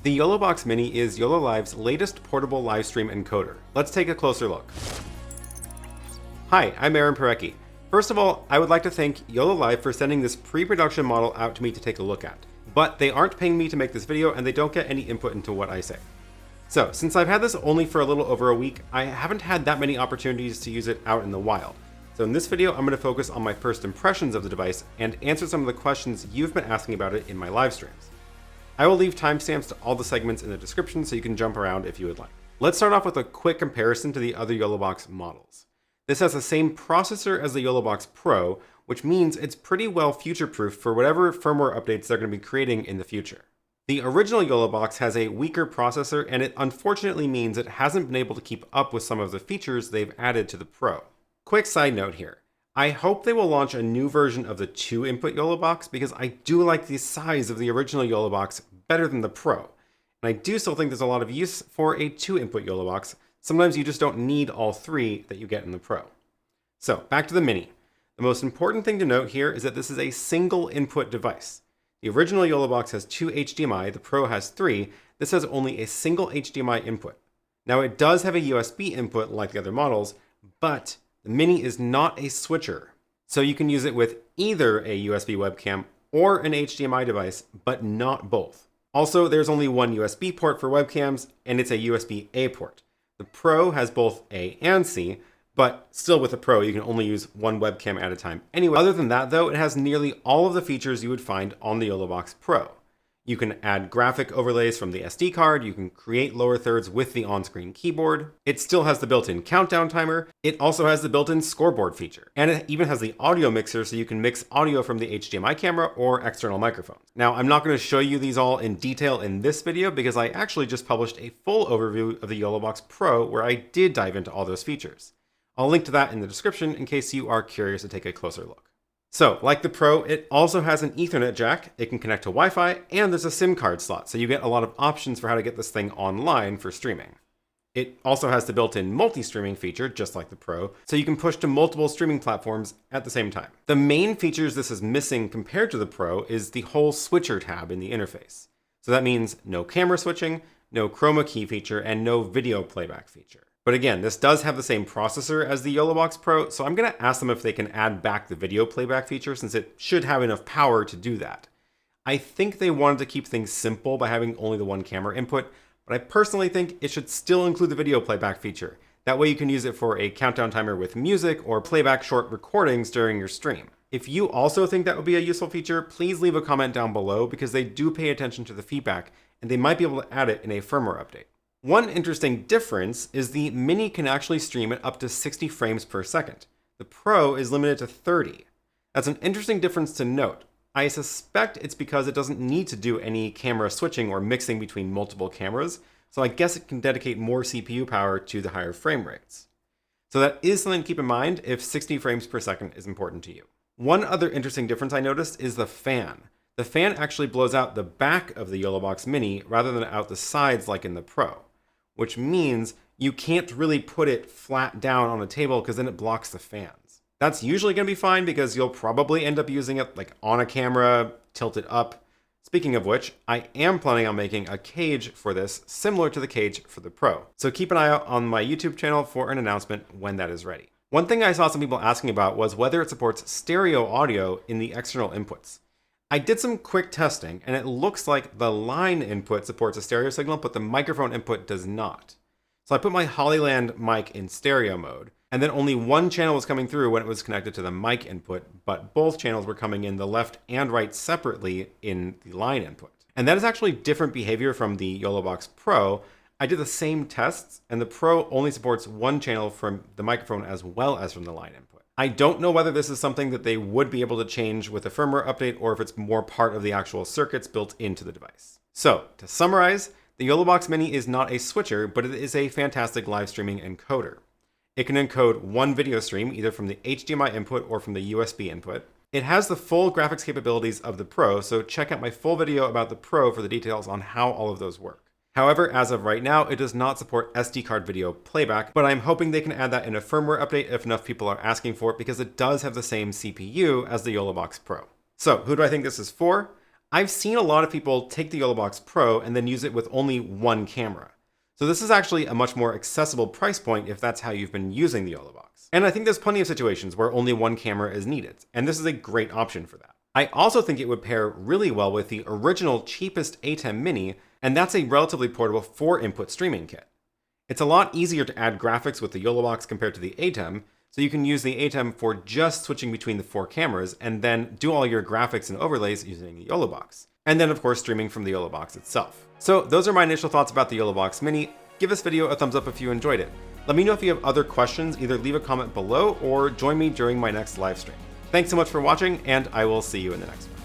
The YoloBox Mini is Yololiv's latest portable livestream encoder. Let's take a closer look. Hi, I'm Aaron Parecki. First of all, I would like to thank Yololiv for sending this pre-production model out to me to take a look at. But they aren't paying me to make this video and they don't get any input into what I say. So, since I've had this only for a little over a week, I haven't had that many opportunities to use it out in the wild. So in this video, I'm going to focus on my first impressions of the device and answer some of the questions you've been asking about it in my live streams. I will leave timestamps to all the segments in the description so you can jump around if you would like. Let's start off with a quick comparison to the other YoloBox models. This has the same processor as the YoloBox Pro, which means it's pretty well future-proof for whatever firmware updates they're going to be creating in the future. The original YoloBox has a weaker processor, and it unfortunately means it hasn't been able to keep up with some of the features they've added to the Pro. Quick side note here. I hope they will launch a new version of the 2-input YoloBox because I do like the size of the original YoloBox better than the Pro. And I do still think there's a lot of use for a 2-input YoloBox. Sometimes you just don't need all three that you get in the Pro. So back to the Mini. The most important thing to note here is that this is a single input device. The original YoloBox has 2 HDMI, the Pro has 3. This has only a single HDMI input. Now it does have a USB input like the other models, but the Mini is not a switcher, so you can use it with either a USB webcam or an HDMI device, but not both. Also, there's only one USB port for webcams, and it's a USB-A port. The Pro has both A and C, but still with the Pro, you can only use one webcam at a time. Anyway, other than that though, it has nearly all of the features you would find on the YoloBox Pro. You can add graphic overlays from the SD card, you can create lower thirds with the on-screen keyboard. It still has the built-in countdown timer. It also has the built-in scoreboard feature. And it even has the audio mixer so you can mix audio from the HDMI camera or external microphones. Now, I'm not going to show you these all in detail in this video because I actually just published a full overview of the YoloBox Pro where I did dive into all those features. I'll link to that in the description in case you are curious to take a closer look. So, like the Pro, it also has an Ethernet jack, it can connect to Wi-Fi, and there's a SIM card slot, so you get a lot of options for how to get this thing online for streaming. It also has the built-in multi-streaming feature, just like the Pro, so you can push to multiple streaming platforms at the same time. The main features this is missing compared to the Pro is the whole switcher tab in the interface. So that means no camera switching, no chroma key feature, and no video playback feature. But again, this does have the same processor as the YoloBox Pro, so I'm going to ask them if they can add back the video playback feature since it should have enough power to do that. I think they wanted to keep things simple by having only the one camera input, but I personally think it should still include the video playback feature. That way you can use it for a countdown timer with music or playback short recordings during your stream. If you also think that would be a useful feature, please leave a comment down below because they do pay attention to the feedback and they might be able to add it in a firmware update. One interesting difference is the Mini can actually stream at up to 60 frames per second. The Pro is limited to 30. That's an interesting difference to note. I suspect it's because it doesn't need to do any camera switching or mixing between multiple cameras, so I guess it can dedicate more CPU power to the higher frame rates. So that is something to keep in mind if 60 frames per second is important to you. One other interesting difference I noticed is the fan. The fan actually blows out the back of the YoloBox Mini rather than out the sides like in the Pro, which means you can't really put it flat down on a table because then it blocks the fans. That's usually going to be fine because you'll probably end up using it like on a camera, tilted up. Speaking of which, I am planning on making a cage for this similar to the cage for the Pro. So keep an eye out on my YouTube channel for an announcement when that is ready. One thing I saw some people asking about was whether it supports stereo audio in the external inputs. I did some quick testing, and it looks like the line input supports a stereo signal, but the microphone input does not. So I put my Hollyland mic in stereo mode, and then only one channel was coming through when it was connected to the mic input, but both channels were coming in the left and right separately in the line input. And that is actually different behavior from the YoloBox Pro. I did the same tests, and the Pro only supports one channel from the microphone as well as from the line input. I don't know whether this is something that they would be able to change with a firmware update or if it's more part of the actual circuits built into the device. So, to summarize, the YoloBox Mini is not a switcher, but it is a fantastic live streaming encoder. It can encode one video stream either from the HDMI input or from the USB input. It has the full graphics capabilities of the Pro, so check out my full video about the Pro for the details on how all of those work. However, as of right now, it does not support SD card video playback, but I'm hoping they can add that in a firmware update if enough people are asking for it because it does have the same CPU as the YoloBox Pro. So, who do I think this is for? I've seen a lot of people take the YoloBox Pro and then use it with only one camera. So this is actually a much more accessible price point if that's how you've been using the YoloBox. And I think there's plenty of situations where only one camera is needed, and this is a great option for that. I also think it would pair really well with the original cheapest ATEM Mini, and that's a relatively portable 4-input streaming kit. It's a lot easier to add graphics with the YoloBox compared to the ATEM, so you can use the ATEM for just switching between the 4 cameras and then do all your graphics and overlays using the YoloBox. And then of course streaming from the YoloBox itself. So those are my initial thoughts about the YoloBox Mini. Give this video a thumbs up if you enjoyed it. Let me know if you have other questions, either leave a comment below or join me during my next live stream. Thanks so much for watching, and I will see you in the next one.